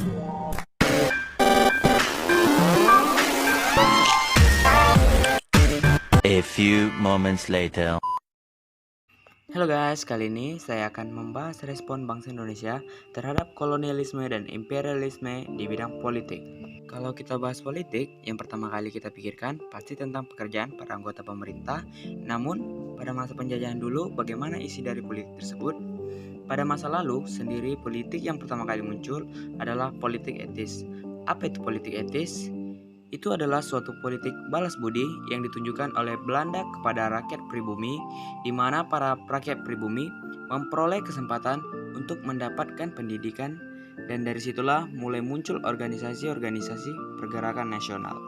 A few moments later. Halo guys, kali ini saya akan membahas respon bangsa Indonesia terhadap kolonialisme dan imperialisme di bidang politik. Kalau kita bahas politik, yang pertama kali kita pikirkan pasti tentang pekerjaan para anggota pemerintah. Namun, pada masa penjajahan dulu, bagaimana isi dari politik tersebut? Pada masa lalu sendiri, politik yang pertama kali muncul adalah politik etis. Apa itu politik etis? Itu adalah suatu politik balas budi yang ditunjukkan oleh Belanda kepada rakyat pribumi, di mana para rakyat pribumi memperoleh kesempatan untuk mendapatkan pendidikan, dan dari situlah mulai muncul organisasi-organisasi pergerakan nasional.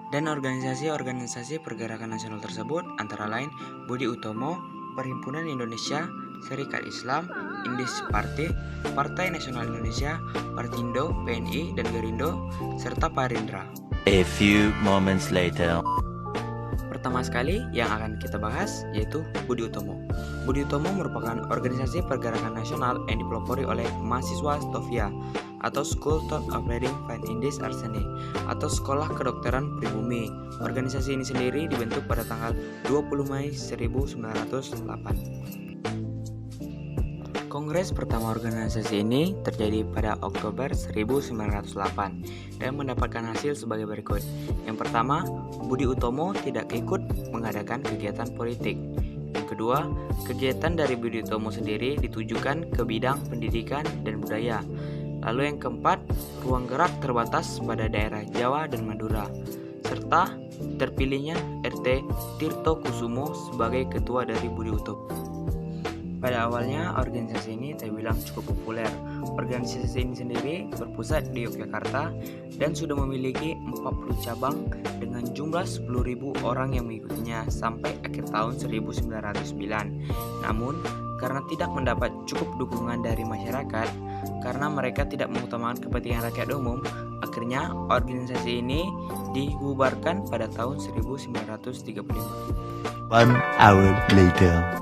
Dan organisasi-organisasi pergerakan nasional tersebut antara lain Budi Utomo, Perhimpunan Indonesia, Serikat Islam, Indis Party, Partai Nasional Indonesia, Partindo, PNI, dan Gerindo, serta Parindra. A few moments later. Pertama sekali yang akan kita bahas yaitu Budi Utomo. Budi Utomo merupakan organisasi pergerakan nasional yang dipelopori oleh mahasiswa Stovia atau School of Operating Fine Indies Arsene atau Sekolah Kedokteran Pribumi. Organisasi ini sendiri dibentuk pada tanggal 20 Mei 1908. Kongres pertama organisasi ini terjadi pada Oktober 1908 dan mendapatkan hasil sebagai berikut. Yang pertama, Budi Utomo tidak ikut mengadakan kegiatan politik. Yang kedua, kegiatan dari Budi Utomo sendiri ditujukan ke bidang pendidikan dan budaya. Lalu yang keempat, ruang gerak terbatas pada daerah Jawa dan Madura, serta terpilihnya RT Tirto Kusumo sebagai ketua dari Budi Utomo. Pada awalnya, organisasi ini terbilang cukup populer. Organisasi ini sendiri berpusat di Yogyakarta dan sudah memiliki 40 cabang dengan jumlah 10.000 orang yang mengikutinya sampai akhir tahun 1909. Namun, karena tidak mendapat cukup dukungan dari masyarakat, karena mereka tidak mengutamakan kepentingan rakyat umum, akhirnya organisasi ini dibubarkan pada tahun 1935. 1 hour later.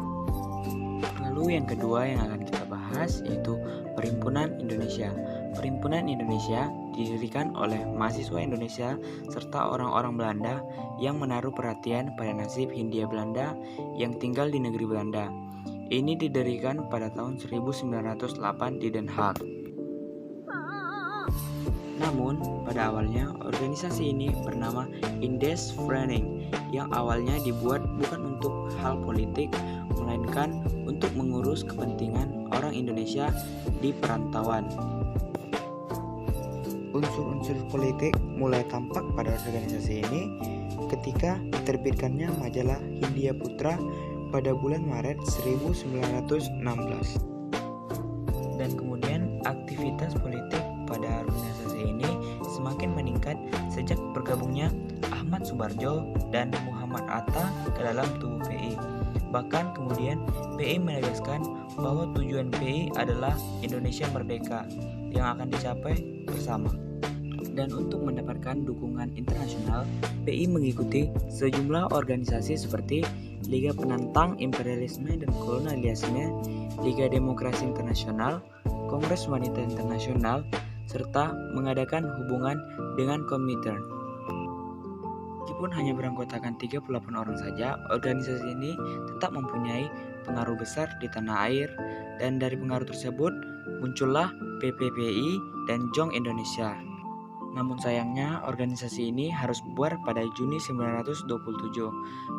Lalu yang kedua yang akan kita bahas yaitu Perhimpunan Indonesia. Perhimpunan Indonesia didirikan oleh mahasiswa Indonesia serta orang-orang Belanda yang menaruh perhatian pada nasib Hindia Belanda yang tinggal di negeri Belanda. Ini didirikan pada tahun 1908 di Den Haag. Namun, pada awalnya organisasi ini bernama Indes Vereniging yang awalnya dibuat bukan untuk hal politik, melainkan untuk mengurus kepentingan orang Indonesia di perantauan. Unsur-unsur politik mulai tampak pada organisasi ini ketika diterbitkannya majalah Hindia Putra pada bulan Maret 1916. Dan kemudian aktivitas politik pada organisasi ini semakin meningkat sejak bergabungnya Ahmad Subarjo dan Muhammad Atta ke dalam tubuh PI. Bahkan kemudian PI menegaskan bahwa tujuan PI adalah Indonesia merdeka yang akan dicapai bersama. Dan untuk mendapatkan dukungan internasional, PI mengikuti sejumlah organisasi seperti Liga Penantang Imperialisme dan Kolonialisme, Liga Demokrasi Internasional, Kongres Wanita Internasional, serta mengadakan hubungan dengan Komintern. Meskipun hanya beranggotakan 38 orang saja, organisasi ini tetap mempunyai pengaruh besar di tanah air, dan dari pengaruh tersebut muncullah PPPI dan JONG Indonesia. Namun sayangnya organisasi ini harus bubar pada Juni 1927.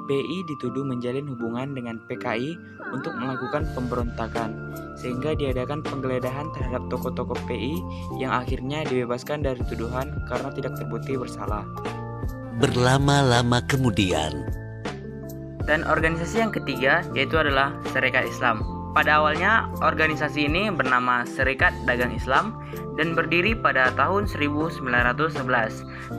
PI dituduh menjalin hubungan dengan PKI untuk melakukan pemberontakan, sehingga diadakan penggeledahan terhadap tokoh-tokoh PI yang akhirnya dibebaskan dari tuduhan karena tidak terbukti bersalah. Berlama-lama kemudian. Dan organisasi yang ketiga yaitu adalah Serikat Islam. Pada awalnya organisasi ini bernama Serikat Dagang Islam dan berdiri pada tahun 1911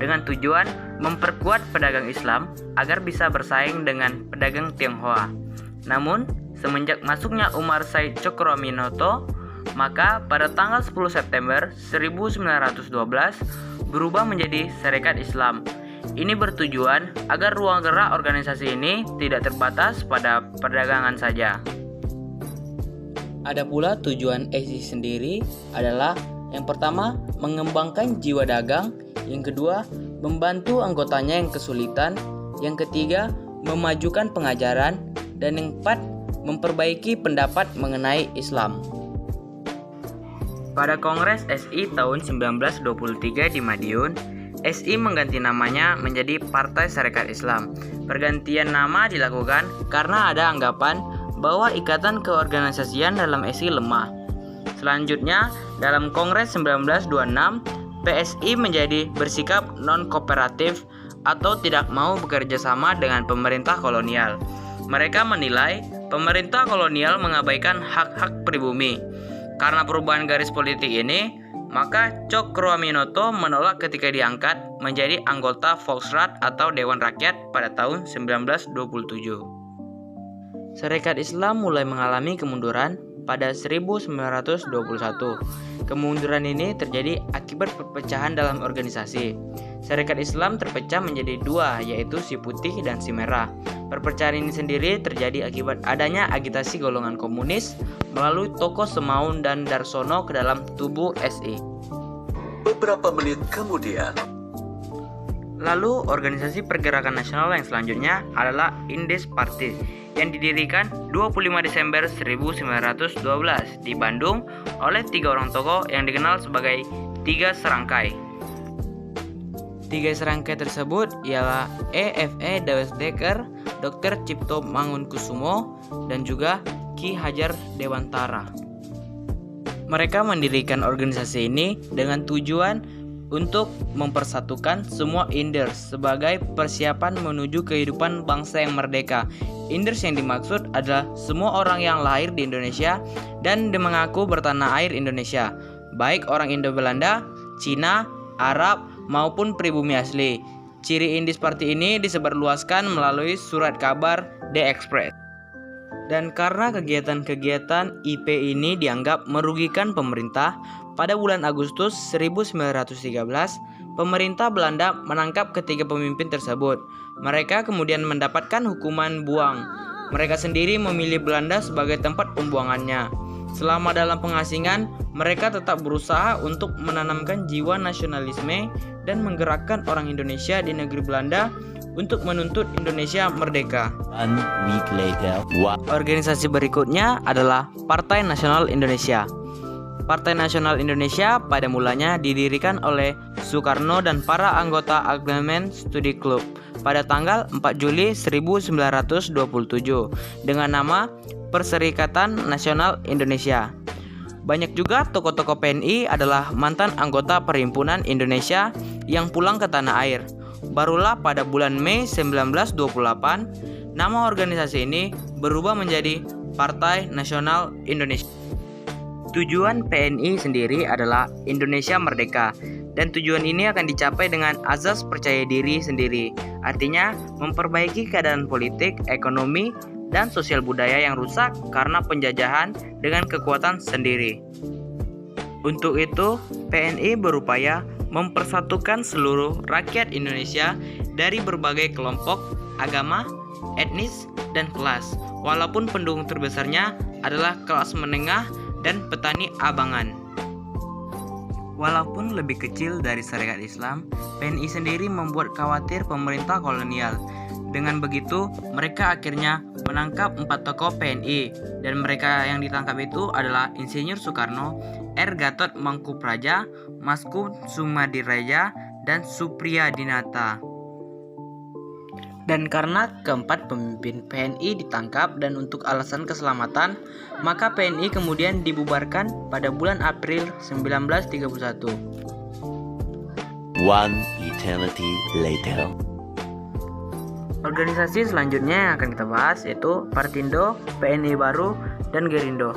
dengan tujuan memperkuat pedagang Islam agar bisa bersaing dengan pedagang Tionghoa. Namun, semenjak masuknya Umar Said Cokroaminoto, maka pada tanggal 10 September 1912 berubah menjadi Serikat Islam. Ini bertujuan agar ruang gerak organisasi ini tidak terbatas pada perdagangan saja. Ada pula tujuan ESI sendiri adalah Yang pertama, mengembangkan jiwa dagang. Yang kedua, membantu anggotanya yang kesulitan. Yang ketiga, memajukan pengajaran. Dan yang keempat, memperbaiki pendapat mengenai Islam. Pada Kongres SI tahun 1923 di Madiun, SI mengganti namanya menjadi Partai Sarekat Islam. Pergantian nama dilakukan karena ada anggapan bahwa ikatan keorganisasian dalam SI lemah. Selanjutnya, dalam Kongres 1926, PSI menjadi bersikap non-kooperatif atau tidak mau bekerja sama dengan pemerintah kolonial. Mereka menilai pemerintah kolonial mengabaikan hak-hak pribumi. Karena perubahan garis politik ini, maka Cokroaminoto menolak ketika diangkat menjadi anggota Volksraad atau Dewan Rakyat pada tahun 1927. Sarekat Islam mulai mengalami kemunduran pada 1921. Kemunduran ini terjadi akibat perpecahan dalam organisasi. Sarekat Islam terpecah menjadi dua, yaitu si putih dan si merah. Perpecahan ini sendiri terjadi akibat adanya agitasi golongan komunis melalui tokoh Semaun dan Darsono ke dalam tubuh SI. Beberapa menit kemudian, Lalu organisasi pergerakan nasional yang selanjutnya adalah Indis Party yang didirikan 25 Desember 1912 di Bandung oleh 3 orang tokoh yang dikenal sebagai Tiga Serangkai. Tiga serangkai tersebut ialah E.F.E. Dewesdeker, Dr. Cipto Mangunkusumo, dan juga Ki Hajar Dewantara. Mereka mendirikan organisasi ini dengan tujuan untuk mempersatukan semua Inders sebagai persiapan menuju kehidupan bangsa yang merdeka. Inders yang dimaksud adalah semua orang yang lahir di Indonesia dan mengaku bertanah air Indonesia, baik orang Indo-Belanda, Cina, Arab, maupun pribumi asli. Ciri Indis Party ini disebarluaskan melalui surat kabar The Express. Dan karena kegiatan-kegiatan IP ini dianggap merugikan pemerintah, pada bulan Agustus 1913, pemerintah Belanda menangkap ketiga pemimpin tersebut. Mereka kemudian mendapatkan hukuman buang. Mereka sendiri memilih Belanda sebagai tempat pembuangannya. Selama dalam pengasingan, mereka tetap berusaha untuk menanamkan jiwa nasionalisme dan menggerakkan orang Indonesia di negeri Belanda untuk menuntut Indonesia merdeka. 1 week later. Organisasi berikutnya adalah Partai Nasional Indonesia. Partai Nasional Indonesia pada mulanya didirikan oleh Soekarno dan para anggota Aglement Studi Club pada tanggal 4 Juli 1927 dengan nama Perserikatan Nasional Indonesia. Banyak juga tokoh-tokoh PNI adalah mantan anggota Perhimpunan Indonesia yang pulang ke tanah air. Barulah pada bulan Mei 1928, nama organisasi ini berubah menjadi Partai Nasional Indonesia. Tujuan PNI sendiri adalah Indonesia Merdeka, dan tujuan ini akan dicapai dengan azas percaya diri sendiri, artinya memperbaiki keadaan politik, ekonomi, dan sosial budaya yang rusak karena penjajahan dengan kekuatan sendiri. Untuk itu, PNI berupaya mempersatukan seluruh rakyat Indonesia dari berbagai kelompok, agama, etnis, dan kelas, walaupun pendukung terbesarnya adalah kelas menengah dan petani abangan. Walaupun lebih kecil dari Sarekat Islam, PNI sendiri membuat khawatir pemerintah kolonial. Dengan begitu, mereka akhirnya menangkap 4 tokoh PNI, dan mereka yang ditangkap itu adalah Insinyur Soekarno, R. Gatot Mangkupraja, Masku Sumadireja, dan Supriyadinata. Dan karena keempat pemimpin PNI ditangkap dan untuk alasan keselamatan, maka PNI kemudian dibubarkan pada bulan April 1931. 1 eternity later. Organisasi selanjutnya yang akan kita bahas yaitu Partindo, PNI Baru, dan Gerindo.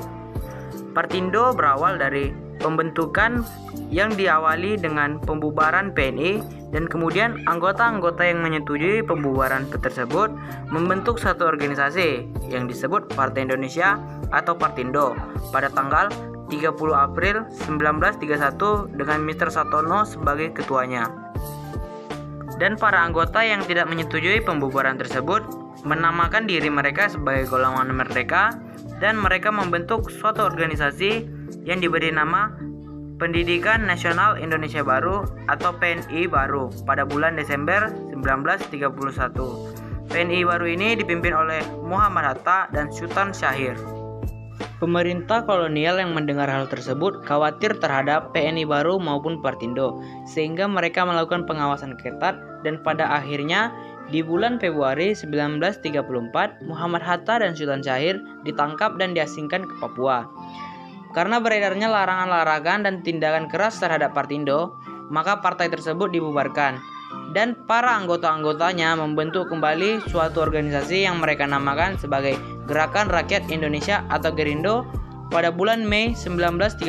Partindo berawal dari pembentukan yang diawali dengan pembubaran PNI, dan kemudian anggota-anggota yang menyetujui pembubaran tersebut membentuk satu organisasi yang disebut Partai Indonesia atau Partindo pada tanggal 30 April 1931 dengan Mr. Satono sebagai ketuanya. Dan para anggota yang tidak menyetujui pembubaran tersebut menamakan diri mereka sebagai golongan merdeka, dan mereka membentuk suatu organisasi yang diberi nama Pendidikan Nasional Indonesia Baru atau PNI baru pada bulan Desember 1931. PNI baru ini dipimpin oleh Muhammad Hatta dan Sultan Syahrir. Pemerintah kolonial yang mendengar hal tersebut khawatir terhadap PNI baru maupun Partindo, sehingga mereka melakukan pengawasan ketat dan pada akhirnya di bulan Februari 1934 Muhammad Hatta dan Sultan Syahrir ditangkap dan diasingkan ke Papua. Karena beredarnya larangan-larangan dan tindakan keras terhadap Partindo, maka partai tersebut dibubarkan dan para anggota-anggotanya membentuk kembali suatu organisasi yang mereka namakan sebagai Gerakan Rakyat Indonesia atau Gerindo pada bulan Mei 1937.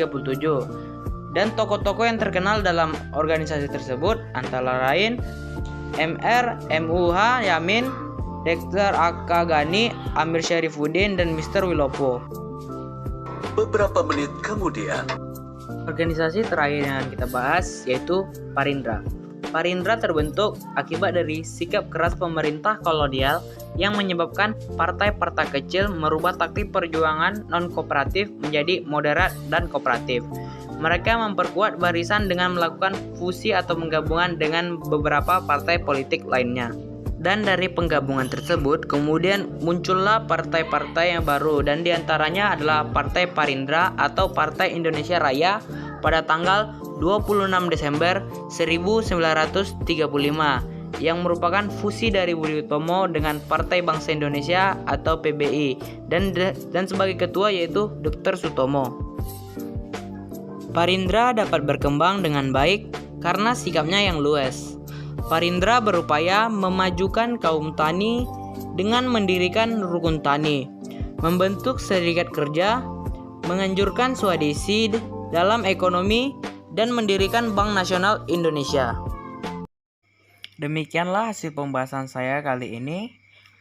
Dan tokoh-tokoh yang terkenal dalam organisasi tersebut antara lain Mr. M.U.H. Yamin, Dr. A.K. Ghani, Amir Syarifuddin, dan Mr. Wilopo. Beberapa menit kemudian, Organisasi terakhir yang kita bahas yaitu Parindra. Parindra terbentuk akibat dari sikap keras pemerintah kolonial yang menyebabkan partai-partai kecil merubah taktik perjuangan non-kooperatif menjadi moderat dan kooperatif. Mereka memperkuat barisan dengan melakukan fusi atau penggabungan dengan beberapa partai politik lainnya. Dan dari penggabungan tersebut kemudian muncullah partai-partai yang baru dan diantaranya adalah Partai Parindra atau Partai Indonesia Raya pada tanggal 26 Desember 1935 yang merupakan fusi dari Budi Utomo dengan Partai Bangsa Indonesia atau PBI dan sebagai ketua yaitu Dr. Sutomo. Parindra dapat berkembang dengan baik karena sikapnya yang luas. Parindra berupaya memajukan kaum tani dengan mendirikan rukun tani, membentuk serikat kerja, menganjurkan swadesi dalam ekonomi, dan mendirikan Bank Nasional Indonesia. Demikianlah hasil pembahasan saya kali ini,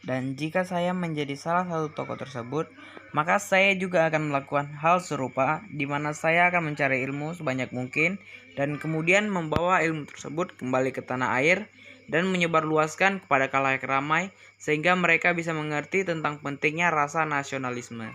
dan jika saya menjadi salah satu tokoh tersebut, maka saya juga akan melakukan hal serupa di mana saya akan mencari ilmu sebanyak mungkin dan kemudian membawa ilmu tersebut kembali ke tanah air dan menyebarluaskan kepada khalayak ramai sehingga mereka bisa mengerti tentang pentingnya rasa nasionalisme.